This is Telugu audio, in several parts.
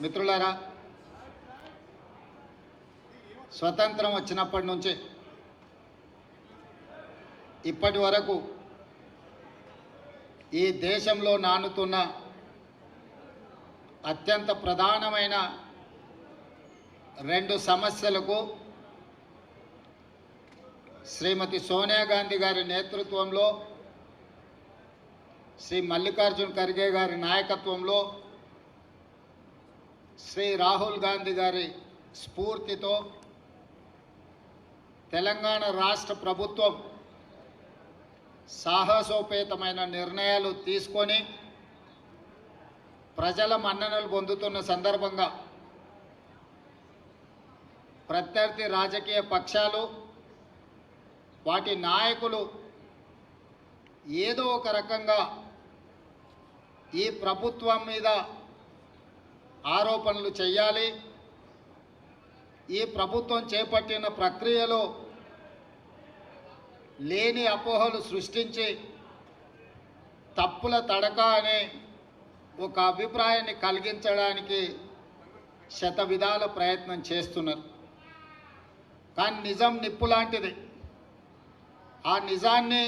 మిత్రులారా, స్వతంత్రం వచ్చినప్పటి నుంచి ఇప్పటి వరకు ఈ దేశంలో నానుతున్న అత్యంత ప్రధానమైన రెండు సమస్యలకు శ్రీమతి సోనియా గాంధీ గారి నేతృత్వంలో, శ్రీ మల్లికార్జున్ ఖర్గే గారి నాయకత్వంలో, శ్రీ రాహుల్ గాంధీ గారి స్ఫూర్తితో తెలంగాణ రాష్ట్ర ప్రభుత్వం సాహసోపేతమైన నిర్ణయాలు తీసుకొని ప్రజల మన్ననలు పొందుతున్న సందర్భంగా ప్రత్యర్థి రాజకీయ పక్షాలు, వాటి నాయకులు ఏదో ఒక రకంగా ఈ ప్రభుత్వం మీద ఆరోపణలు చేయాలి, ఈ ప్రభుత్వం చేపట్టిన ప్రక్రియలో లేని అపోహలు సృష్టించి తప్పుల తడక అనే ఒక అభిప్రాయాన్ని కలిగించడానికి శతవిధాల ప్రయత్నం చేస్తున్నారు. కానీ నిజం నిప్పు లాంటిది. ఆ నిజాన్ని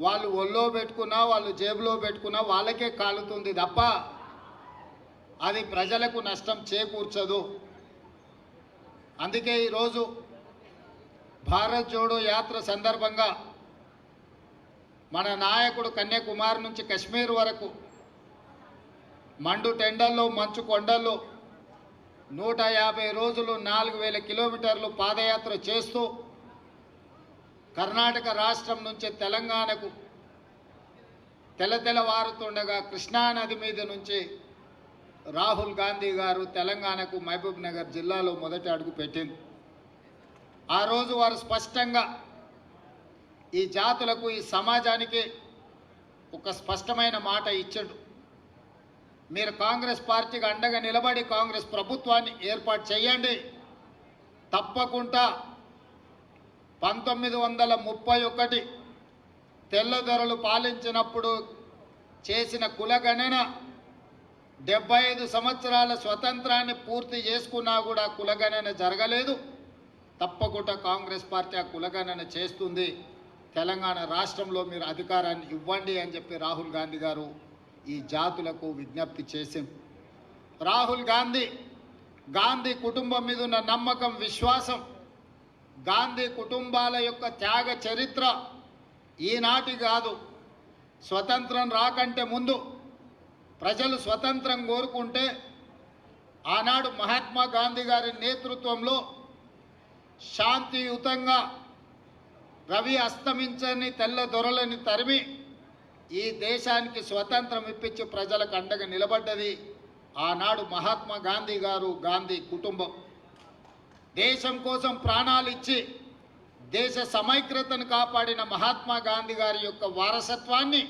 వాళ్ళు ఒళ్ళో పెట్టుకున్నా, వాళ్ళు జేబులో పెట్టుకున్నా వాళ్ళకే కాలుతుంది తప్ప అది ప్రజలకు నష్టం చేకూర్చదు. అందుకే ఈరోజు భారత్ జోడో యాత్ర సందర్భంగా మన నాయకుడు కన్యాకుమారి నుంచి కశ్మీర్ వరకు మండు టెండల్లో, మంచు కొండల్లో 150 రోజులు 4000 కిలోమీటర్లు పాదయాత్ర చేస్తూ కర్ణాటక రాష్ట్రం నుంచి తెలంగాణకు తెల్లవారుతుండగా కృష్ణానది మీద నుంచి రాహుల్ గాంధీ గారు తెలంగాణకు మహబూబ్ నగర్ జిల్లాలో మొదటి అడుగు పెట్టింది. ఆ రోజు వారు స్పష్టంగా ఈ జాతులకు, ఈ సమాజానికి ఒక స్పష్టమైన మాట ఇచ్చాడు. మీరు కాంగ్రెస్ పార్టీకి అండగా నిలబడి కాంగ్రెస్ ప్రభుత్వాన్ని ఏర్పాటు చేయండి. తప్పకుండా 1931 తెల్లదొరలు పాలించినప్పుడు చేసిన కులగణన 75 సంవత్సరాల స్వతంత్రాన్ని పూర్తి చేసుకున్నా కూడా కులగణన జరగలేదు. తప్పకుండా కాంగ్రెస్ పార్టీ ఆ కులగణన చేస్తుంది. తెలంగాణ రాష్ట్రంలో మీరు అధికారాన్ని ఇవ్వండి అని చెప్పి రాహుల్ గాంధీ గారు ఈ జాతులకు విజ్ఞప్తి చేసింది. రాహుల్ గాంధీ కుటుంబం మీద ఉన్న నమ్మకం, విశ్వాసం, గాంధీ కుటుంబాల యొక్క త్యాగ చరిత్ర ఈనాటి కాదు. స్వతంత్రం రాకంటే ముందు ప్రజలు స్వతంత్రం కోరుకుంటే ఆనాడు మహాత్మా గాంధీ గారి నేతృత్వంలో శాంతియుతంగా రవి అస్తమించని తెల్ల దొరలని తరిమి ఈ దేశానికి స్వతంత్రం ఇప్పించి ప్రజలకు అండగా నిలబడ్డది ఆనాడు మహాత్మా గాంధీ గారు, గాంధీ కుటుంబం. దేశం కోసం ప్రాణాలు ఇచ్చి దేశ సమైక్యతను కాపాడిన మహాత్మా గాంధీ గారి యొక్క వారసత్వాన్ని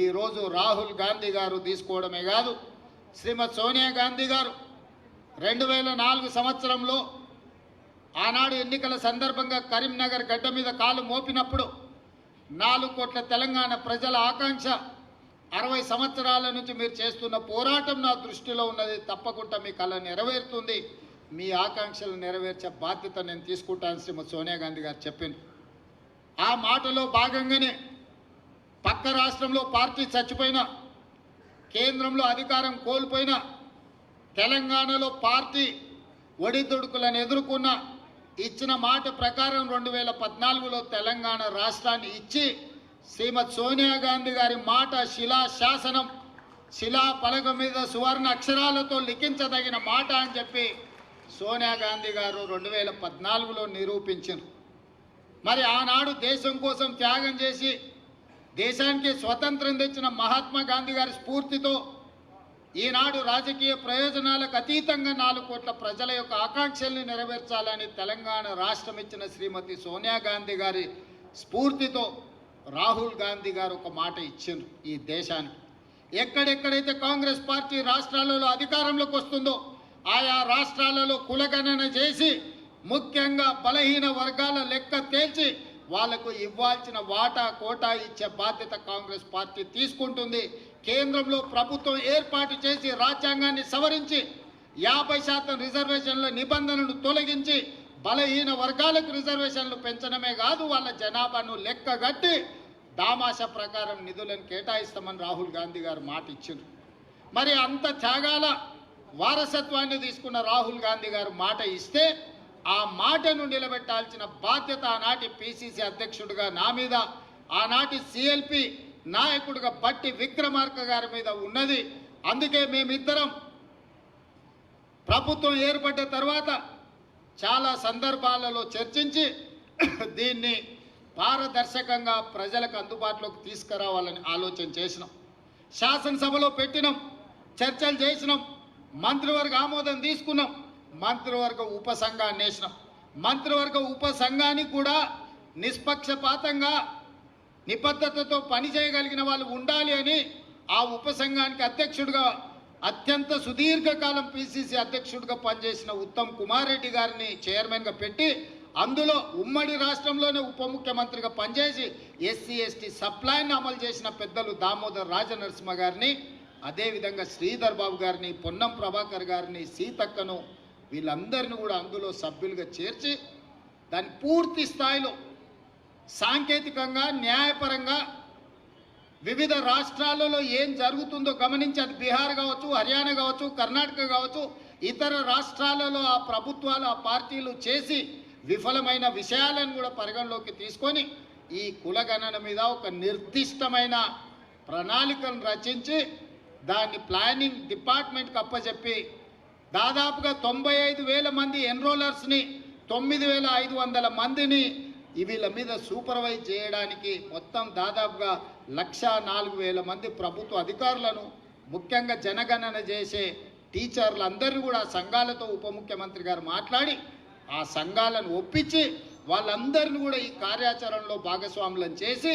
ఈరోజు రాహుల్ గాంధీ గారు తీసుకోవడమే కాదు, శ్రీమతి సోనియా గాంధీ గారు 2004 సంవత్సరంలో ఆనాడు ఎన్నికల సందర్భంగా కరీంనగర్ గడ్డ మీద కాలు మోపినప్పుడు 4 కోట్ల తెలంగాణ ప్రజల ఆకాంక్ష, 60 సంవత్సరాల నుంచి మీరు చేస్తున్న పోరాటం నా దృష్టిలో ఉన్నది, తప్పకుండా మీ కళ నెరవేరుతుంది, మీ ఆకాంక్షలు నెరవేర్చే బాధ్యత నేను తీసుకుంటాను శ్రీమతి సోనియా గాంధీ గారు చెప్పింది. ఆ మాటలో భాగంగానే పక్క రాష్ట్రంలో పార్టీ చచ్చిపోయినా, కేంద్రంలో అధికారం కోల్పోయినా, తెలంగాణలో పార్టీ ఒడిదుడుకులను ఎదుర్కొన్న ఇచ్చిన మాట ప్రకారం 2014లో తెలంగాణ రాష్ట్రాన్ని ఇచ్చి శ్రీమతి సోనియా గాంధీ గారి మాట శిలాశాసనం, శిలా పలక మీద సువర్ణ అక్షరాలతో లిఖించదగిన మాట అని చెప్పి సోనియా గాంధీ గారు 2014లో నిరూపించారు. మరి ఆనాడు దేశం కోసం త్యాగం చేసి దేశానికి స్వతంత్రం తెచ్చిన మహాత్మా గాంధీ గారి స్ఫూర్తితో ఈనాడు రాజకీయ ప్రయోజనాలకు అతీతంగా 4 కోట్ల ప్రజల యొక్క ఆకాంక్షల్ని నెరవేర్చాలని తెలంగాణ రాష్ట్రం ఇచ్చిన శ్రీమతి సోనియా గాంధీ గారి స్ఫూర్తితో రాహుల్ గాంధీ గారు ఒక మాట ఇచ్చిండ్రు ఈ దేశానికి. ఎక్కడెక్కడైతే కాంగ్రెస్ పార్టీ రాష్ట్రాలలో అధికారంలోకి వస్తుందో ఆయా రాష్ట్రాలలో కులగణన చేసి ముఖ్యంగా బలహీన వర్గాల లెక్క తేల్చి వాళ్లకు ఇవ్వాల్సిన వాటా కోటా ఇచ్చే బాధ్యత కాంగ్రెస్ పార్టీ తీసుకుంటుంది. కేంద్రంలో ప్రభుత్వం ఏర్పాటు చేసి రాజ్యాంగాన్ని సవరించి 50% రిజర్వేషన్ల నిబంధనను తొలగించి బలహీన వర్గాలకు రిజర్వేషన్లు పెంచడమే కాదు, వాళ్ళ జనాభాను లెక్కగట్టి దామాష ప్రకారం నిధులను కేటాయిస్తామని రాహుల్ గాంధీ గారు మాట ఇచ్చారు. మరి అంత త్యాగాల వారసత్వాన్ని తీసుకున్న రాహుల్ గాంధీ గారు మాట ఇస్తే ఆ మాటను నిలబెట్టాల్సిన బాధ్యత ఆనాటి పిసిసి అధ్యక్షుడిగా నా మీద, ఆనాటి సిఎల్పి నాయకుడిగా బట్టి విక్రమార్క గారి మీద ఉన్నది. అందుకే మేమిద్దరం ప్రభుత్వం ఏర్పడ్డ తర్వాత చాలా సందర్భాలలో చర్చించి దీన్ని పారదర్శకంగా ప్రజలకు అందుబాటులోకి తీసుకురావాలని ఆలోచన చేసినాం. శాసనసభలో పెట్టినాం, చర్చలు చేసినాం, మంత్రివర్గ ఆమోదం తీసుకున్నాం, మంత్రివర్గ ఉపసంఘాన్ని వేసినాం. మంత్రివర్గ ఉపసంఘానికి కూడా నిష్పక్షపాతంగా నిబద్ధతతో పనిచేయగలిగిన వాళ్ళు ఉండాలి అని ఆ ఉపసంఘానికి అధ్యక్షుడిగా అత్యంత సుదీర్ఘకాలం పిసిసి అధ్యక్షుడిగా పనిచేసిన ఉత్తమ్ కుమార్ రెడ్డి గారిని చైర్మన్గా పెట్టి అందులో ఉమ్మడి రాష్ట్రంలోనే ఉప ముఖ్యమంత్రిగా పనిచేసి ఎస్సీ ఎస్టీ సప్లైని అమలు చేసిన పెద్దలు దామోదర్ రాజనరసింహ గారిని, అదేవిధంగా శ్రీధర్ బాబు గారిని, పొన్నం ప్రభాకర్ గారిని, సీతక్కను, వీళ్ళందరినీ కూడా అందులో సభ్యులుగా చేర్చి దాన్ని పూర్తి స్థాయిలో సాంకేతికంగా న్యాయపరంగా వివిధ రాష్ట్రాలలో ఏం జరుగుతుందో గమనించి, అది బీహార్ కావచ్చు, హర్యానా కావచ్చు, కర్ణాటక కావచ్చు, ఇతర రాష్ట్రాలలో ఆ ప్రభుత్వాలు ఆ పార్టీలు చేసి విఫలమైన విషయాలను కూడా పరిగణలోకి తీసుకొని ఈ కులగణన మీద ఒక నిర్దిష్టమైన ప్రణాళికను రచించి దాన్ని ప్లానింగ్ డిపార్ట్మెంట్కి అప్పచెప్పి దాదాపుగా 95,000 మంది ఎన్రోలర్స్ని 9,500 మందిని వీళ్ళ మీద సూపర్వైజ్ చేయడానికి మొత్తం దాదాపుగా 104,000 మంది ప్రభుత్వ అధికారులను, ముఖ్యంగా జనగణన చేసే టీచర్లందరినీ కూడా సంఘాలతో ఉప ముఖ్యమంత్రి గారు మాట్లాడి ఆ సంఘాలను ఒప్పించి వాళ్ళందరినీ కూడా ఈ కార్యాచరణలో భాగస్వాములను చేసి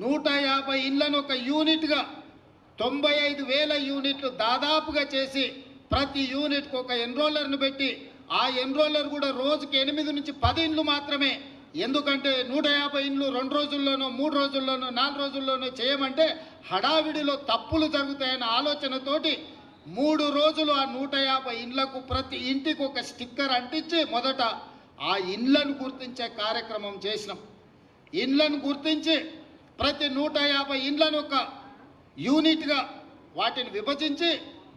150 ఇళ్లను ఒక యూనిట్గా 95,000 యూనిట్లు దాదాపుగా చేసి ప్రతి యూనిట్కి ఒక ఎన్రోలర్ను పెట్టి ఆ ఎన్రోలర్ కూడా రోజుకి 8 నుంచి 10 ఇండ్లు మాత్రమే. ఎందుకంటే 150 ఇండ్లు 2 రోజుల్లోనో 3 రోజుల్లోనో 4 రోజుల్లోనో చేయమంటే హడావిడిలో తప్పులు జరుగుతాయన్న ఆలోచనతోటి 3 రోజులు ఆ 150 ఇండ్లకు ప్రతి ఇంటికి ఒక స్టిక్కర్ అంటించి మొదట ఆ ఇండ్లను గుర్తించే కార్యక్రమం చేసినాం. ఇండ్లను గుర్తించి ప్రతి 150 ఇండ్లను ఒక యూనిట్గా వాటిని విభజించి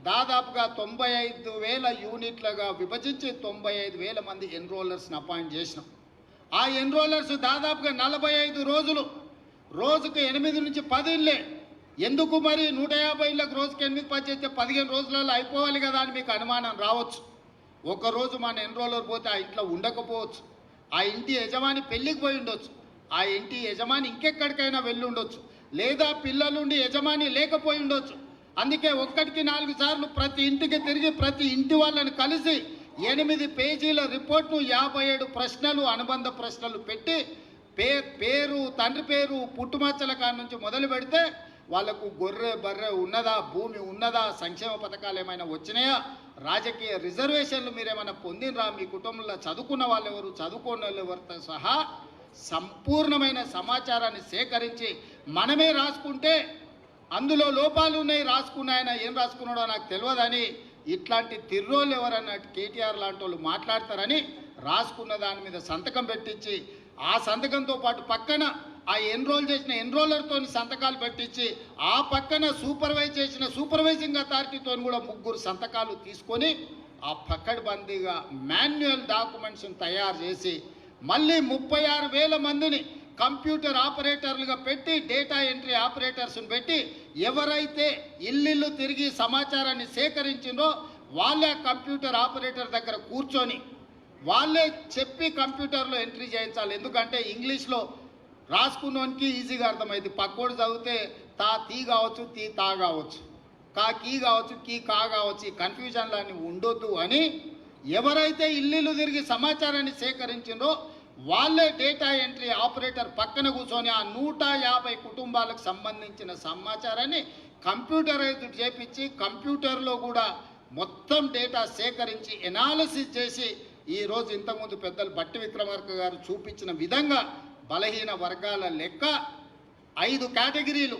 దాదాపుగా 95,000 యూనిట్లుగా విభజించి 95,000 మంది ఎన్రోలర్స్ని అపాయింట్ చేసినాం. ఆ ఎన్రోలర్స్ దాదాపుగా 45 రోజులు రోజుకు 8 నుంచి 10 ఇళ్ళే. ఎందుకు మరి 150 ఇళ్ళకు రోజుకి 8 10 చేస్తే 15 రోజులలో అయిపోవాలి కదా అని మీకు అనుమానం రావచ్చు. ఒకరోజు మన ఎన్రోలర్ పోతే ఆ ఇంట్లో ఉండకపోవచ్చు, ఆ ఇంటి యజమాని పెళ్ళికి పోయి ఉండొచ్చు, ఆ ఇంటి యజమాని ఇంకెక్కడికైనా వెళ్ళి ఉండొచ్చు, లేదా పిల్లలుండి యజమాని లేకపోయి ఉండొచ్చు. అందుకే 1కి 4 సార్లు ప్రతి ఇంటికి తిరిగి ప్రతి ఇంటి వాళ్ళని కలిసి 8 పేజీల రిపోర్ట్ను 57 ప్రశ్నలు అనుబంధ ప్రశ్నలు పెట్టి పేరు, తండ్రి పేరు, పుట్టుమచ్చల కాడ నుంచి మొదలు పెడితే వాళ్లకు గొర్రె బర్రె ఉన్నదా, భూమి ఉన్నదా, సంక్షేమ పథకాలు ఏమైనా వచ్చినాయా, రాజకీయ రిజర్వేషన్లు మీరేమైనా పొందినరా, మీ కుటుంబంలో చదువుకున్న వాళ్ళు ఎవరు, చదువుకున్న వాళ్ళు ఎవరితో సహా సంపూర్ణమైన సమాచారాన్ని సేకరించి మనమే రాసుకుంటే అందులో లోపాలు ఉన్నాయి, రాసుకున్నాయన ఏం రాసుకున్నాడో నాకు తెలియదని ఇట్లాంటి తిర్రోళ్ళు ఎవరన్నా కేటీఆర్ లాంటి వాళ్ళు మాట్లాడతారని రాసుకున్న దాని మీద సంతకం పెట్టించి ఆ సంతకంతో పాటు పక్కన ఆ ఎన్రోల్ చేసిన ఎన్రోలర్తో సంతకాలు పెట్టించి ఆ పక్కన సూపర్వైజ్ చేసిన సూపర్వైజింగ్ అథారిటీతో కూడా 3 సంతకాలు తీసుకొని ఆ పక్కడబందీగా మాన్యువల్ డాక్యుమెంట్స్ని తయారు చేసి మళ్ళీ 36,000 మందిని కంప్యూటర్ ఆపరేటర్లుగా పెట్టి డేటా ఎంట్రీ ఆపరేటర్స్ని పెట్టి ఎవరైతే ఇల్లు తిరిగి సమాచారాన్ని సేకరించిందో వాళ్ళే కంప్యూటర్ ఆపరేటర్ దగ్గర కూర్చొని వాళ్ళే చెప్పి కంప్యూటర్లో ఎంట్రీ చేయించాలి. ఎందుకంటే ఇంగ్లీష్లో రాసుకున్నోనికి ఈజీగా అర్థమైంది, పక్కోడు చదివితే తీ కావచ్చు, తా కావచ్చు, కీ కావచ్చు, కా కావచ్చు, ఈ కన్ఫ్యూజన్లన్నీ ఉండొద్దు అని ఎవరైతే ఇల్లు తిరిగి సమాచారాన్ని సేకరించిందో వాళ్ళే డేటా ఎంట్రీ ఆపరేటర్ పక్కన కూర్చొని ఆ 150 కుటుంబాలకు సంబంధించిన సమాచారాన్ని కంప్యూటరైజ్డ్ చేపించి కంప్యూటర్లో కూడా మొత్తం డేటా సేకరించి ఎనాలిసిస్ చేసి ఈరోజు ఇంతకుముందు పెద్దలు బట్టి విక్రమార్క గారు చూపించిన విధంగా బలహీన వర్గాల లెక్క 5 కేటగిరీలు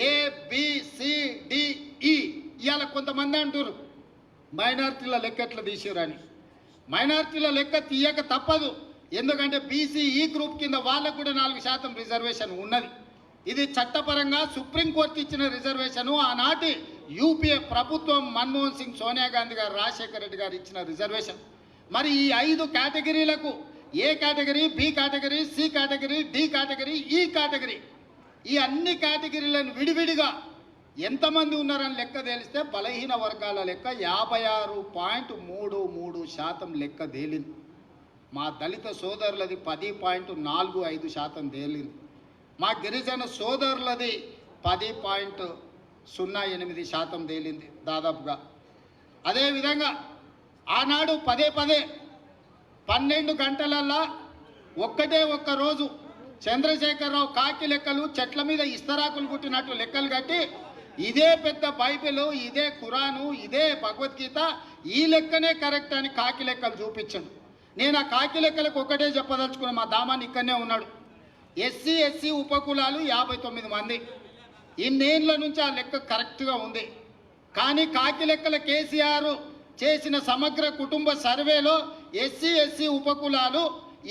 ABCDE. ఇవాళ కొంతమంది అంటారు మైనారిటీల లెక్క ఎట్లా తీసిరని. మైనారిటీల లెక్క తీయక తప్పదు, ఎందుకంటే BCE గ్రూప్ కింద వాళ్ళకు కూడా 4% రిజర్వేషన్ ఉన్నది. ఇది చట్టపరంగా సుప్రీంకోర్టు ఇచ్చిన రిజర్వేషను. ఆనాటి యూపీఏ ప్రభుత్వం మన్మోహన్ సింగ్, సోనియా గాంధీ గారు, రాజశేఖర రెడ్డి గారు ఇచ్చిన రిజర్వేషన్. మరి ఈ 5 కేటగిరీలకు A category, B category, C category, D category, E category, ఈ అన్ని కేటగిరీలను విడివిడిగా ఎంతమంది ఉన్నారని లెక్క తేలిస్తే బలహీన వర్గాల లెక్క 56.33% లెక్క తేలింది. మా దళిత సోదరులది 10.45% తేలింది. మా గిరిజన సోదరులది 10.08% తేలింది దాదాపుగా. అదేవిధంగా ఆనాడు 12 గంటలల్లా ఒక్క రోజు చంద్రశేఖరరావు కాకి లెక్కలు చెట్ల మీద ఇస్తరాకులు కుట్టినట్టు లెక్కలు కట్టి ఇదే పెద్ద బైబిలు, ఇదే ఖురాను, ఇదే భగవద్గీత, ఈ లెక్కనే కరెక్ట్ అని కాకి లెక్కలు చూపించాడు. నేను ఆ కాకి లెక్కలకు ఒకటే చెప్పదలుచుకున్నా. మా దామాన్ని ఇక్కడనే ఉన్నాడు. SC ఉపకులాలు 59 మంది. ఇన్నేళ్ల నుంచి ఆ లెక్క కరెక్ట్గా ఉంది. కానీ కాకి లెక్కల కేసీఆర్ చేసిన సమగ్ర కుటుంబ సర్వేలో SC ఉపకులాలు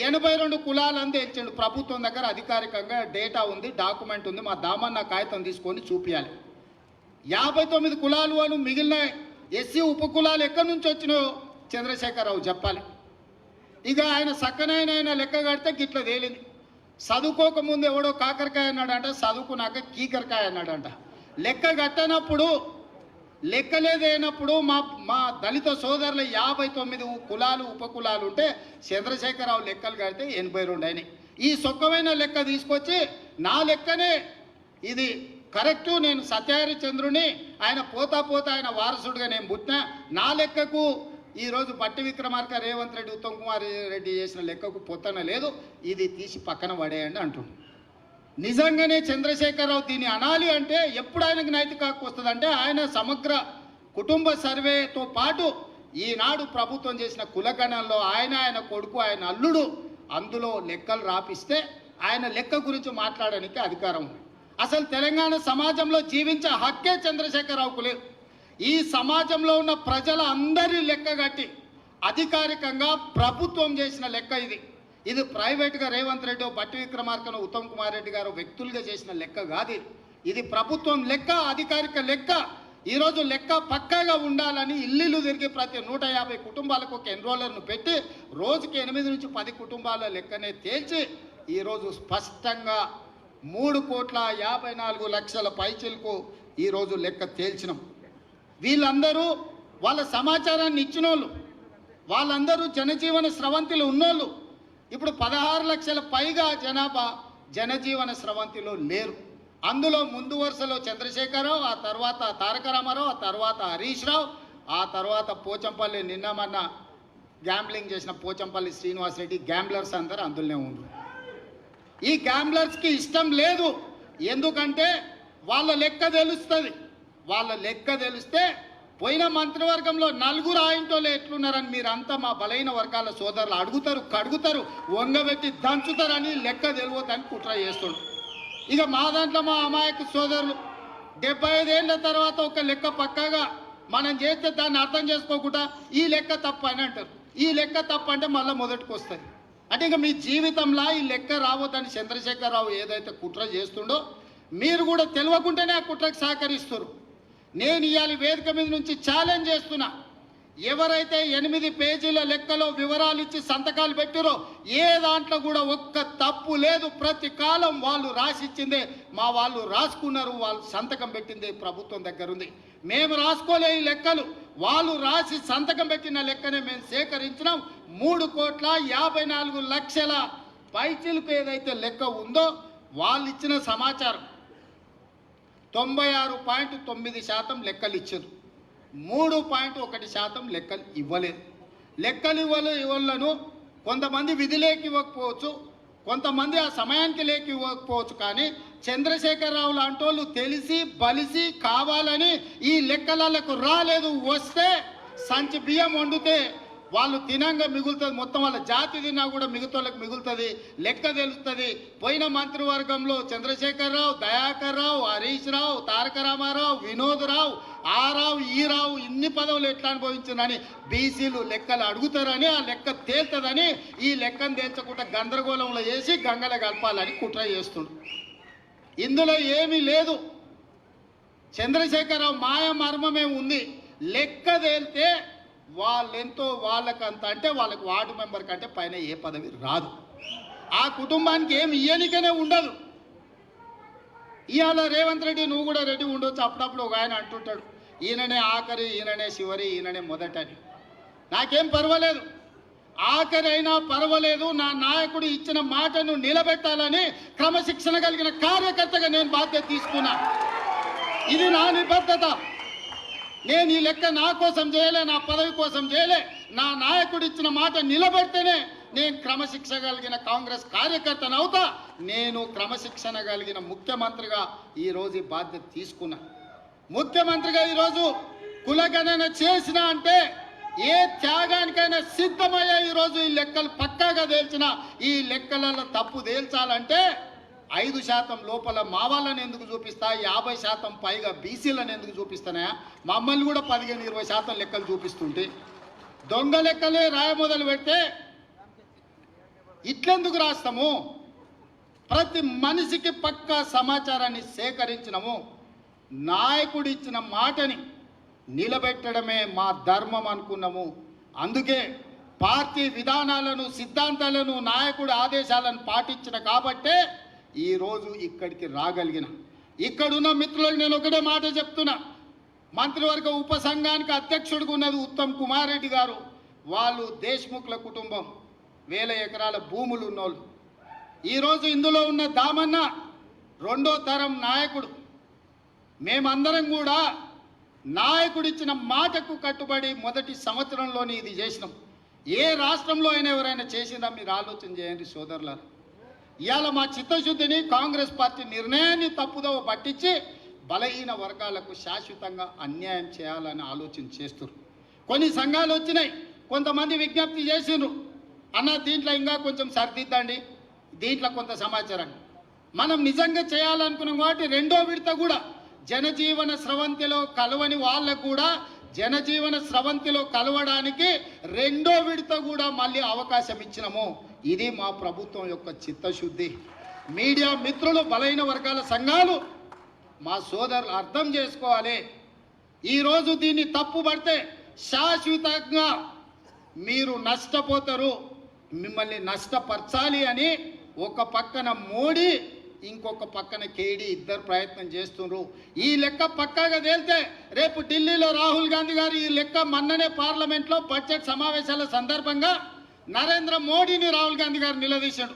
82 కులాలని తేల్చాడు. ప్రభుత్వం దగ్గర అధికారికంగా డేటా ఉంది, డాక్యుమెంట్ ఉంది. మా దామన్న కాగితం తీసుకొని చూపించాలి. 59 కులాలు అని మిగిలిన SC ఉపకులాలు ఎక్కడి నుంచి వచ్చినాయో చంద్రశేఖరరావు చెప్పాలి. ఇక ఆయన సక్కనైన లెక్క కడితే గిట్ల తేలింది. చదువుకోకముందు ఎవడో కాకరకాయ అన్నాడంట, చదువుకున్నాక కీకరకాయ అన్నాడంట. లెక్క కట్టనప్పుడు లెక్కలేదైనప్పుడు మా దళిత సోదరుల 59 కులాలు ఉపకులాలు ఉంటే చంద్రశేఖరరావు లెక్కలు కడితే 82 అయినాయి. ఈ సొక్కమైన లెక్క తీసుకొచ్చి నా లెక్కనే ఇది కరెక్టు, నేను సత్యహరి చంద్రుని, ఆయన పోతా ఆయన వారసుడిగా నేను పుట్టినా, నా లెక్కకు ఈరోజు బట్టి విక్రమార్క, రేవంత్ రెడ్డి, ఉత్తమ్ కుమార్ రెడ్డి చేసిన లెక్కకు పొత్తన లేదు, ఇది తీసి పక్కన పడేయండి అంటుండు. నిజంగానే చంద్రశేఖరరావు దీన్ని అనాలి అంటే ఎప్పుడు ఆయనకు నైతిక హక్కు వస్తుందంటే ఆయన సమగ్ర కుటుంబ సర్వేతో పాటు ఈనాడు ప్రభుత్వం చేసిన కులగణంలో ఆయన కొడుకు, ఆయన అల్లుడు అందులో లెక్కలు రాపిస్తే ఆయన లెక్క గురించి మాట్లాడడానికి అధికారం ఉంది. అసలు తెలంగాణ సమాజంలో జీవించే హక్కే చంద్రశేఖరరావుకు లేదు. ఈ సమాజంలో ఉన్న ప్రజల అందరి లెక్క కట్టి అధికారికంగా ప్రభుత్వం చేసిన లెక్క ఇది ప్రైవేట్గా రేవంత్ రెడ్డి, బట్టి విక్రమార్కను, ఉత్తమ్ కుమార్ రెడ్డి గారు వ్యక్తులుగా చేసిన లెక్క కాదు. ఇది ప్రభుత్వం లెక్క, అధికారిక లెక్క. ఈరోజు లెక్క పక్కాగా ఉండాలని ఇల్లు తిరిగి ప్రతి 150 కుటుంబాలకు ఒక ఎన్రోలర్ను పెట్టి రోజుకి 8 నుంచి 10 కుటుంబాల లెక్కనే తేల్చి ఈరోజు స్పష్టంగా 3,54,00,000 పైచిలకు ఈరోజు లెక్క తేల్చినాం. వీళ్ళందరూ వాళ్ళ సమాచారాన్ని ఇచ్చిన వాళ్ళు, వాళ్ళందరూ జనజీవన స్రవంతిలో ఉన్నోళ్ళు. ఇప్పుడు 16 లక్షల పైగా జనాభా జనజీవన స్రవంతిలో లేరు. అందులో ముందు వరుసలో చంద్రశేఖరరావు, ఆ తర్వాత తారక రామారావు, ఆ తర్వాత హరీష్ రావు, ఆ తర్వాత పోచంపల్లి, నిన్నమన్న గ్యాంబ్లింగ్ చేసిన పోచంపల్లి శ్రీనివాసరెడ్డి, గ్యాంబ్లర్స్ అందరూ అందులోనే ఉన్నారు. ఈ గ్యాంబ్లర్స్కి ఇష్టం లేదు, ఎందుకంటే వాళ్ళ లెక్క తెలుస్తుంది. వాళ్ళ లెక్క తెలిస్తే పోయిన మంత్రివర్గంలో 4 ఆయింటోళ్ళు ఎట్లున్నారని మీరంతా మా బలైన వర్గాల సోదరులు అడుగుతారు, కడుగుతారు, వంగబెట్టి దంచుతారని లెక్క తెలియదని కుట్ర చేస్తుండ్రు. ఇక మా దాంట్లో మా అమాయక సోదరులు 75 ఏళ్ళ తర్వాత ఒక లెక్క పక్కాగా మనం చేస్తే దాన్ని అర్థం చేసుకోకుండా ఈ లెక్క తప్పు అని అంటారు. ఈ లెక్క తప్పు అంటే మళ్ళీ మొదటికి వస్తుంది. అంటే ఇక మీ జీవితంలో ఈ లెక్క రావద్దని చంద్రశేఖరరావు ఏదైతే కుట్ర చేస్తుండో మీరు కూడా తెలియకుండానే ఆ కుట్రకు సహకరిస్తారు. నేను ఇవాళ వేదిక మీద నుంచి ఛాలెంజ్ చేస్తున్నా, ఎవరైతే 8 పేజీల లెక్కలో వివరాలు ఇచ్చి సంతకాలు పెట్టారో ఏ దాంట్లో కూడా ఒక్క తప్పు లేదు. ప్రతి కాలం వాళ్ళు రాసిచ్చిందే మా వాళ్ళు రాసుకున్నారు, వాళ్ళు సంతకం పెట్టిందే ప్రభుత్వం దగ్గర ఉంది. మేము రాసుకోలే ఈ లెక్కలు, వాళ్ళు రాసి సంతకం పెట్టిన లెక్కనే మేము సేకరించినాం. 3,54,00,000 పైచిలకు ఏదైతే లెక్క ఉందో వాళ్ళు ఇచ్చిన సమాచారం 96.9% లెక్కలు ఇచ్చారు, 3.1% లెక్కలు ఇవ్వలేదు. లెక్కలు ఇవ్వలను కొంతమంది విధి లేక ఇవ్వకపోవచ్చు, కొంతమంది ఆ సమయానికి లేక ఇవ్వకపోవచ్చు. కానీ చంద్రశేఖరరావు లాంటి వాళ్ళు తెలిసి బలిసి కావాలని ఈ లెక్కలకు రాలేదు. వస్తే సంచి బియ్యం వండితే వాళ్ళు తినంగా మిగులుతుంది, మొత్తం వాళ్ళ జాతి తిన్నా కూడా మిగతాళ్ళకి మిగులుతుంది, లెక్క తెలుస్తుంది. పోయిన మంత్రివర్గంలో చంద్రశేఖరరావు, దయాకర్ రావు, హరీష్ రావు, తారక రామారావు, వినోద్ రావు, ఆ రావు ఈ రావు ఇన్ని పదవులు ఎట్లా అనుభవించిందని బీసీలు లెక్కలు అడుగుతారని, ఆ లెక్క తేల్తుందని ఈ లెక్కను తేల్చకుండా గందరగోళంలో వేసి గంగల కలపాలని కుట్ర చేస్తుండు. ఇందులో ఏమీ లేదు. చంద్రశేఖరరావు మాయ మర్మమే ఉంది. లెక్క తేలితే వాళ్ళెంతో వాళ్ళకంత, అంటే వాళ్ళకి వార్డు మెంబర్ కంటే పైన ఏ పదవి రాదు. ఆ కుటుంబానికి ఏమి ఇయ్యనికనే ఉండదు. ఇవాళ రేవంత్ రెడ్డి నువ్వు కూడా రెడ్డి ఉండొచ్చు. అప్పుడప్పుడు ఒక ఆయన అంటుంటాడు, ఈయననే ఆఖరి, ఈయననే చివరి, ఈయననే మొదటని. నాకేం పర్వాలేదు, ఆఖరి అయినా పర్వాలేదు. నా నాయకుడు ఇచ్చిన మాటను నిలబెట్టాలని క్రమశిక్షణ కలిగిన కార్యకర్తగా నేను బాధ్యత తీసుకున్నా. ఇది నా నిబద్ధత. నేను ఈ లెక్క నా కోసం చేయలే, నా పదవి కోసం చేయలే. నా నాయకుడు ఇచ్చిన మాట నిలబెడితేనే నేను క్రమశిక్షణ కలిగిన కాంగ్రెస్ కార్యకర్తను అవుతా. నేను క్రమశిక్షణ కలిగిన ముఖ్యమంత్రిగా ఈరోజు ఈ బాధ్యత తీసుకున్నా. ముఖ్యమంత్రిగా ఈరోజు కులగణన చేసిన అంటే ఏ త్యాగానికైనా సిద్ధమయ్యా. ఈరోజు ఈ లెక్కలు పక్కాగా తేల్చిన, ఈ లెక్కలలో తప్పు తేల్చాలంటే 5% లోపల మా వాళ్ళని ఎందుకు చూపిస్తా, 50% పైగా బీసీలను ఎందుకు చూపిస్తానా? మమ్మల్ని కూడా 15-20% లెక్కలు చూపిస్తుంటే దొంగ లెక్కలే రాయ మొదలు పెడితే ఇట్లెందుకు రాస్తాము? ప్రతి మనిషికి పక్కా సమాచారాన్ని సేకరించినము. నాయకుడు ఇచ్చిన మాటని నిలబెట్టడమే మా ధర్మం అనుకున్నాము. అందుకే పార్టీ విధానాలను, సిద్ధాంతాలను, నాయకుడి ఆదేశాలను పాటించిన కాబట్టే ఈరోజు ఇక్కడికి రాగలిగిన. ఇక్కడున్న మిత్రులకు నేను ఒకటే మాట చెప్తున్నా. మంత్రివర్గ ఉపసంఘానికి అధ్యక్షుడిగా ఉన్నది ఉత్తమ్ కుమార్ రెడ్డి గారు. వాళ్ళు దేశ్ముఖ్ల కుటుంబం, 1000 ఎకరాల భూములు ఉన్నోళ్ళు. ఈరోజు ఇందులో ఉన్న దామన్న 2వ తరం నాయకుడు. మేమందరం కూడా నాయకుడిచ్చిన మాటకు కట్టుబడి మొదటి సంవత్సరంలోనే ఇది చేసినాం. ఏ రాష్ట్రంలో అయినా ఎవరైనా చేసిందా మీరు ఆలోచన చేయండి సోదరులారా. ఇవాళ మా చిత్తశుద్ధిని, కాంగ్రెస్ పార్టీ నిర్ణయాన్ని తప్పుదోవ పట్టించి బలహీన వర్గాలకు శాశ్వతంగా అన్యాయం చేయాలని ఆలోచన చేస్తున్నారు. కొన్ని సంఘాలు వచ్చినాయి, కొంతమంది విజ్ఞప్తి చేసిండ్రు, అన్న దీంట్లో ఇంకా కొంచెం సరిదిద్దండి, దీంట్లో కొంత సమాచారాన్ని మనం నిజంగా చేయాలనుకున్నాం. కాబట్టి 2వ విడత కూడా జనజీవన స్రవంతిలో కలవని వాళ్ళకు కూడా జనజీవన స్రవంతిలో కలవడానికి 2వ విడత కూడా మళ్ళీ అవకాశం ఇచ్చినాము. ఇది మా ప్రభుత్వం యొక్క చిత్తశుద్ధి. మీడియా మిత్రులు, బలైన వర్గాల సంఘాలు, మా సోదరులు అర్థం చేసుకోవాలి. ఈరోజు దీన్ని తప్పుపడితే శాశ్వతంగా మీరు నష్టపోతారు. మిమ్మల్ని నష్టపరచాలి అని ఒక పక్కన మోడీ, ఇంకొక పక్కన కేడీ ఇద్దరు ప్రయత్నం చేస్తున్నారు. ఈ లెక్క పక్కాగా తేలితే రేపు ఢిల్లీలో రాహుల్ గాంధీ గారు ఈ లెక్క మొన్ననే పార్లమెంట్లో బడ్జెట్ సమావేశాల సందర్భంగా నరేంద్ర మోడీని రాహుల్ గాంధీ గారు నిలదీశాడు.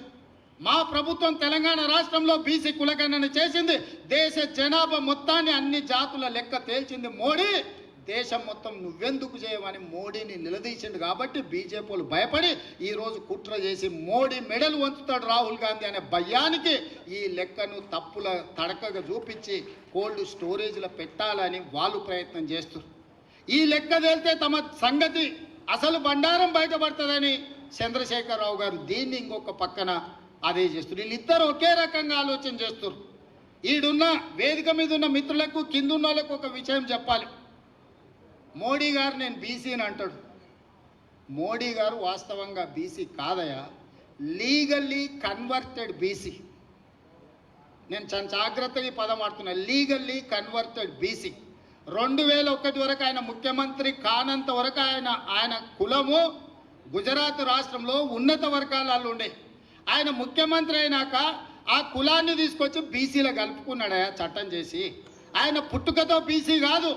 మా ప్రభుత్వం తెలంగాణ రాష్ట్రంలో బీసీ కులగణన చేసింది, దేశ జనాభా మొత్తాన్ని అన్ని జాతుల లెక్క తేల్చింది మోడీ, దేశం మొత్తం నువ్వెందుకు చేయమని మోడీని నిలదీసిండు. కాబట్టి బీజేపీలు భయపడి ఈరోజు కుట్ర చేసి మోడీ మెడలు వంచుతాడు రాహుల్ గాంధీ అనే భయానికి ఈ లెక్కను తప్పుల తడకగా చూపించి కోల్డ్ స్టోరేజ్లో పెట్టాలని వాళ్ళు ప్రయత్నం చేస్తారు. ఈ లెక్క తేలితే తమ సంగతి అసలు బండారం బయటపడుతుందని చంద్రశేఖరరావు గారు దీన్ని ఇంకొక పక్కన అదే చేస్తారు. వీళ్ళిద్దరు ఒకే రకంగా ఆలోచన చేస్తారు. ఈడున్న వేదిక మీద ఉన్న మిత్రులకు, కింద ఉన్న వాళ్ళకు ఒక విషయం చెప్పాలి. మోడీ గారు నేను బీసీని అంటాడు. మోడీ గారు వాస్తవంగా బీసీ కాదయా, లీగల్లీ కన్వర్టెడ్ బీసీ. నేను చాలా జాగ్రత్తగా ఈ పదం వాడుతున్నా, లీగల్లీ కన్వర్టెడ్ బీసీ. 2001 వరకు ఆయన ముఖ్యమంత్రి కానంత వరకు ఆయన కులము గుజరాత్ రాష్ట్రంలో ఉన్నత వర్గాలలో ఉండే. ఆయన ముఖ్యమంత్రి అయినాక ఆ కులాన్ని తీసుకొచ్చి బీసీలో కలుపుకున్నాడు చట్టం చేసి. ఆయన పుట్టుకతో బీసీ కాదు,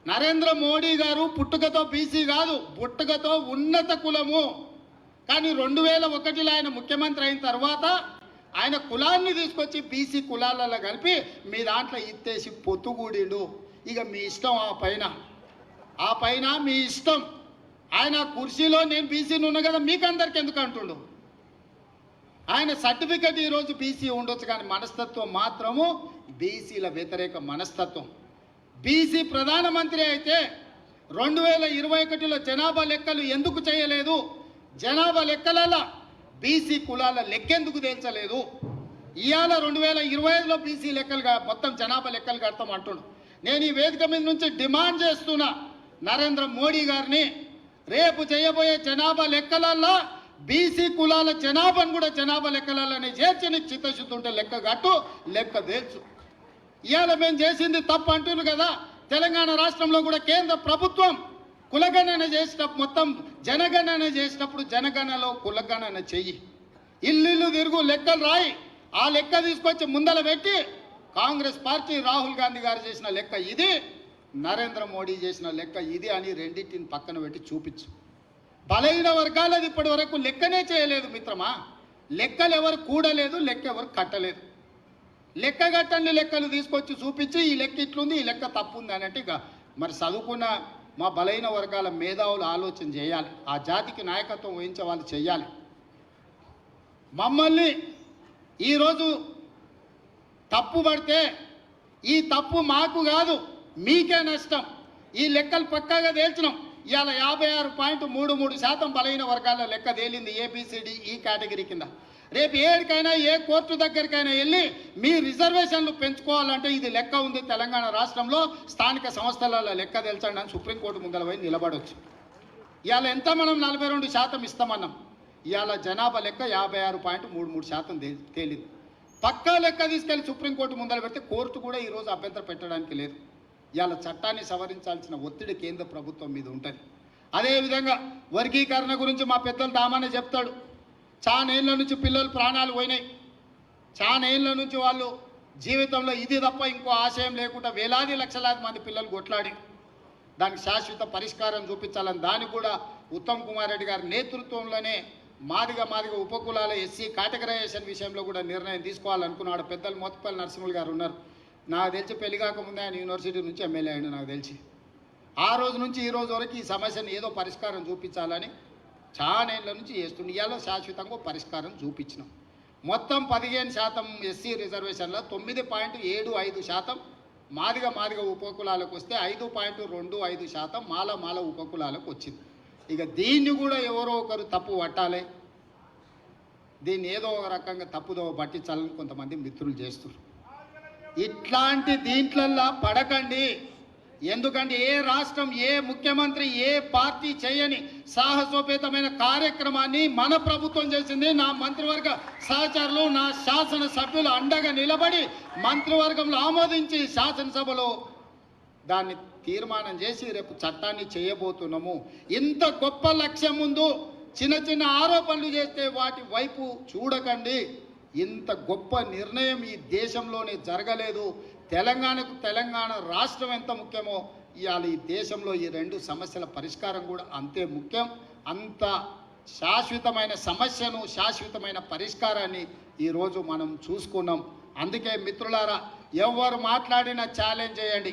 నరేంద్ర మోడీ గారు పుట్టుకతో బీసీ కాదు, పుట్టుకతో ఉన్నత కులము. కానీ 2001లో ఆయన ముఖ్యమంత్రి అయిన తర్వాత ఆయన కులాన్ని తీసుకొచ్చి బీసీ కులాలలో కలిపి మీ దాంట్లో ఇత్తేసి పొత్తుగూడిండు. ఇక మీ ఇష్టం, ఆ పైన మీ ఇష్టం. ఆయన కుర్చీలో నేను బీసీని ఉన్నా కదా మీకు అందరికి ఎందుకు అంటుండు. ఆయన సర్టిఫికెట్ ఈరోజు బీసీ ఉండొచ్చు, కానీ మనస్తత్వం మాత్రము బీసీల వ్యతిరేక మనస్తత్వం. బీసీ ప్రధానమంత్రి అయితే 2021లో జనాభా లెక్కలు ఎందుకు చేయలేదు, జనాభా లెక్కలలో బీసీ కులాల లెక్కెందుకు తేల్చలేదు? ఇవాళ 2025లో బీసీ లెక్కలుగా మొత్తం జనాభా లెక్కలు కడతాం అంటుండు. నేను ఈ వేదిక మీద నుంచి డిమాండ్ చేస్తున్నా నరేంద్ర మోడీ గారిని, రేపు చేయబోయే జనాభా లెక్కలల్లో బీసీ కులాల జనాభాను కూడా జనాభా లెక్కలనే చేర్చి నీకు చిత్తశుద్ధి ఉంటే లెక్క కట్టు, లెక్క తేల్చు. ఇవాళ మేము చేసింది తప్పు అంటున్నారు కదా. తెలంగాణ రాష్ట్రంలో కూడా కేంద్ర ప్రభుత్వం కులగణన చేసినప్పుడు, మొత్తం జనగణన చేసినప్పుడు జనగణనలో కులగణన చెయ్యి, ఇల్లు తిరుగు లెక్కలు రాయి, ఆ లెక్క తీసుకొచ్చి ముందల పెట్టి కాంగ్రెస్ పార్టీ రాహుల్ గాంధీ గారు చేసిన లెక్క ఇది, నరేంద్ర మోడీ చేసిన లెక్క ఇది అని రెండింటిని పక్కన పెట్టి చూపించు. బలహీన వర్గాలది ఇప్పటి వరకు లెక్కనే చేయలేదు మిత్రమా. లెక్కలు ఎవరు కూడలేదు, లెక్క ఎవరు కట్టలేదు. లెక్క కట్టని లెక్కలు తీసుకొచ్చి చూపించి ఈ లెక్క ఇట్లుంది, ఈ లెక్క తప్పు ఉంది అని అంటే ఇక మరి చదువుకున్న మా బలహీన వర్గాల మేధావులు ఆలోచన చేయాలి, ఆ జాతికి నాయకత్వం వహించే వాళ్ళు చేయాలి. మమ్మల్ని ఈరోజు తప్పు పడితే ఈ తప్పు మాకు కాదు మీకే నష్టం. ఈ లెక్కలు పక్కాగా తేల్చినాం. ఇవాళ 56.33% బలహీన వర్గాల లెక్క తేలింది ABCD ఈ కేటగిరీ కింద. రేపు ఏడికైనా ఏ కోర్టు దగ్గరికైనా వెళ్ళి మీ రిజర్వేషన్లు పెంచుకోవాలంటే ఇది లెక్క ఉంది తెలంగాణ రాష్ట్రంలో, స్థానిక సంస్థల లెక్క తెలుసండి అని సుప్రీంకోర్టు ముందర పోయి నిలబడవచ్చు. ఇవాళ ఎంత మనం 42% ఇస్తామన్నాం, ఇవాళ జనాభా లెక్క 56.33% తేలింది. పక్కా లెక్క తీసుకెళ్లి సుప్రీంకోర్టు ముందర పెడితే కోర్టు కూడా ఈరోజు అభ్యంతరం పెట్టడానికి లేదు. ఇవాళ చట్టాన్ని సవరించాల్సిన ఒత్తిడి కేంద్ర ప్రభుత్వం మీద ఉంటుంది. అదేవిధంగా వర్గీకరణ గురించి మా పెద్దలు దామానే చెప్తాడు. చాలా ఏళ్ళ నుంచి పిల్లలు ప్రాణాలు పోయినాయి, చాలా ఏళ్ళ నుంచి వాళ్ళు జీవితంలో ఇది తప్ప ఇంకో ఆశయం లేకుండా వేలాది లక్షలాది మంది పిల్లలు కొట్లాడి దానికి శాశ్వత పరిష్కారం చూపించాలని దానికి కూడా ఉత్తమ్ కుమార్ రెడ్డి గారి నేతృత్వంలోనే మాదిగ ఉపకులాల ఎస్సీ కేటగరైజేషన్ విషయంలో కూడా నిర్ణయం తీసుకోవాలనుకున్నాడు. పెద్దలు మోత్పల్లి నరసింహులు గారు ఉన్నారు. నాకు తెలిసి పెళ్లి కాకముందే ఆయన యూనివర్సిటీ నుంచి ఎమ్మెల్యే అయ్యాడు నాకు తెలిసి. ఆ రోజు నుంచి ఈ రోజు వరకు ఈ సమస్యను ఏదో పరిష్కారం చూపించాలని చాలా ఏళ్ళ నుంచి చేస్తుంది. ఇవాళ శాశ్వతంగా పరిష్కారం చూపించినాం. మొత్తం 15% ఎస్సీ రిజర్వేషన్లో 9.75% మాదిగ ఉపకులాలకు వస్తే 5.25% మాల ఉపకులాలకు వచ్చింది. ఇక దీన్ని కూడా ఎవరో ఒకరు తప్పు పట్టాలి, దీన్ని ఏదో ఒక రకంగా తప్పుదో పట్టించాలని కొంతమంది మిత్రులు చేస్తున్నారు. ఇట్లాంటి దీంట్లల్లో పడకండి. ఎందుకంటే ఏ రాష్ట్రం, ఏ ముఖ్యమంత్రి, ఏ పార్టీ చేయని సాహసోపేతమైన కార్యక్రమాన్ని మన ప్రభుత్వం చేసింది. నా మంత్రివర్గ సహచరులు, నా శాసనసభ్యులు అండగా నిలబడి మంత్రివర్గంలో ఆమోదించి శాసనసభలో దాన్ని తీర్మానం చేసి రేపు చట్టాన్ని చేయబోతున్నాము. ఇంత గొప్ప లక్ష్యం ముందు చిన్న ఆరోపణలు చేస్తే వాటి వైపు చూడకండి. ఇంత గొప్ప నిర్ణయం ఈ దేశంలోనే జరగలేదు. తెలంగాణ రాష్ట్రం ఎంత ముఖ్యమో ఇవాళ ఈ దేశంలో ఈ రెండు సమస్యల పరిష్కారం కూడా అంతే ముఖ్యం. అంత శాశ్వతమైన సమస్యను, శాశ్వతమైన పరిష్కారాన్ని ఈరోజు మనం చూసుకున్నాం. అందుకే మిత్రులారా, ఎవరు మాట్లాడినా ఛాలెంజ్ చేయండి.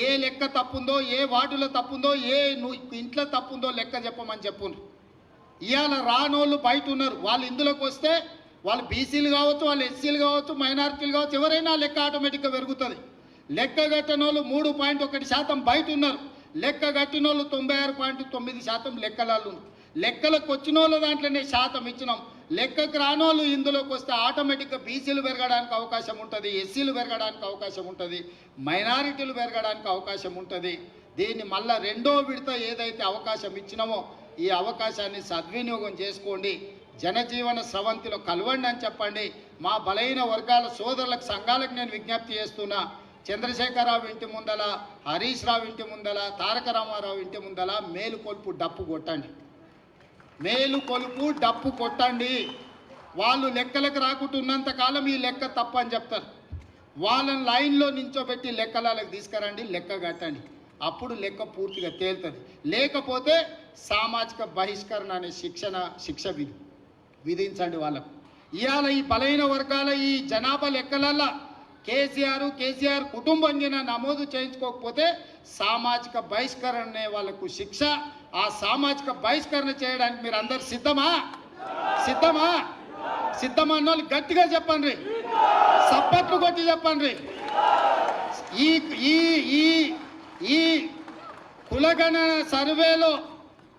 ఏ లెక్క తప్పుందో, ఏ వార్డులో తప్పుందో, ఏ ఇంట్లో తప్పుందో లెక్క చెప్పమని చెప్పును. ఇవాళ రానోళ్ళు బయట ఉన్నారు. వాళ్ళు ఇందులోకి వస్తే వాళ్ళు బీసీలు కావచ్చు, వాళ్ళు ఎస్సీలు కావచ్చు, మైనారిటీలు కావచ్చు, ఎవరైనా లెక్క ఆటోమేటిక్గా పెరుగుతుంది. లెక్క కట్టినోళ్ళు 3.1% బయట ఉన్నారు. లెక్క కట్టినోళ్ళు 96.9% లెక్కలలో. లెక్కలకు వచ్చిన వాళ్ళ దాంట్లోనే శాతం ఇచ్చినాం. లెక్కకు రానోళ్ళు ఇందులోకి వస్తే ఆటోమేటిక్గా బీసీలు పెరగడానికి అవకాశం ఉంటుంది, ఎస్సీలు పెరగడానికి అవకాశం ఉంటుంది, మైనారిటీలు పెరగడానికి అవకాశం ఉంటుంది. దీన్ని మళ్ళా రెండో విడత ఏదైతే అవకాశం ఇచ్చినామో ఈ అవకాశాన్ని సద్వినియోగం చేసుకోండి. జనజీవన స్రవంతిలో కలవండి అని చెప్పండి. మా బలహీన వర్గాల సోదరులకు, సంఘాలకు నేను విజ్ఞప్తి చేస్తున్నా. చంద్రశేఖరరావు ఇంటి ముందల, హరీష్ రావు ఇంటి ముందల, తారక రామారావు ఇంటి ముందల మేలుకొలుపు డప్పు కొట్టండి. మేలుకొలుపు డప్పు కొట్టండి. వాళ్ళు లెక్కలకు రాకుంటున్నంత కాలం ఈ లెక్క తప్పు అని చెప్తారు. వాళ్ళని లైన్లో నించోబెట్టి లెక్కలకు తీసుకురండి, లెక్క కట్టండి. అప్పుడు లెక్క పూర్తిగా తేలుతుంది. లేకపోతే సామాజిక బహిష్కరణ అనే శిక్ష విధించండి వాళ్ళకు. ఇవాళ ఈ బలహీన వర్గాల ఈ జనాభా లెక్కలల్లో కేసీఆర్ కుటుంబం కింద నమోదు చేయించుకోకపోతే సామాజిక బహిష్కరణనే వాళ్ళకు శిక్ష. ఆ సామాజిక బహిష్కరణ చేయడానికి మీరు అందరు సిద్ధమా? అన్న వాళ్ళు గట్టిగా చెప్పండి, సప్పట్లు కొట్టి చెప్పండి. ఈ కులగణన సర్వేలో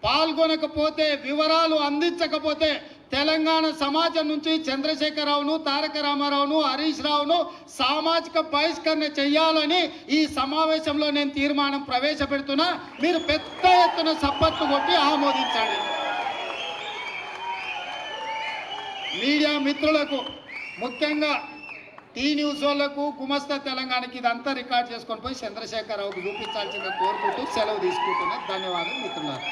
పాల్గొనకపోతే, వివరాలు అందించకపోతే తెలంగాణ సమాజం నుంచి చంద్రశేఖరరావును, తారక రామారావును, హరీష్ రావును సామాజిక బహిష్కరణ చేయాలని ఈ సమావేశంలో నేను తీర్మానం ప్రవేశపెడుతున్నా. మీరు పెద్ద ఎత్తున సప్పట్లు కొట్టి ఆమోదించండి. మీడియా మిత్రులకు, ముఖ్యంగా టీ న్యూస్ వాళ్ళకు, గుమస్తా తెలంగాణకి ఇదంతా రికార్డ్ చేసుకొని పోయి చంద్రశేఖరరావుకు చూపించాల్సిందిగా కోరుకుంటూ సెలవు తీసుకుంటున్నా. ధన్యవాదాలు మిత్రులారా.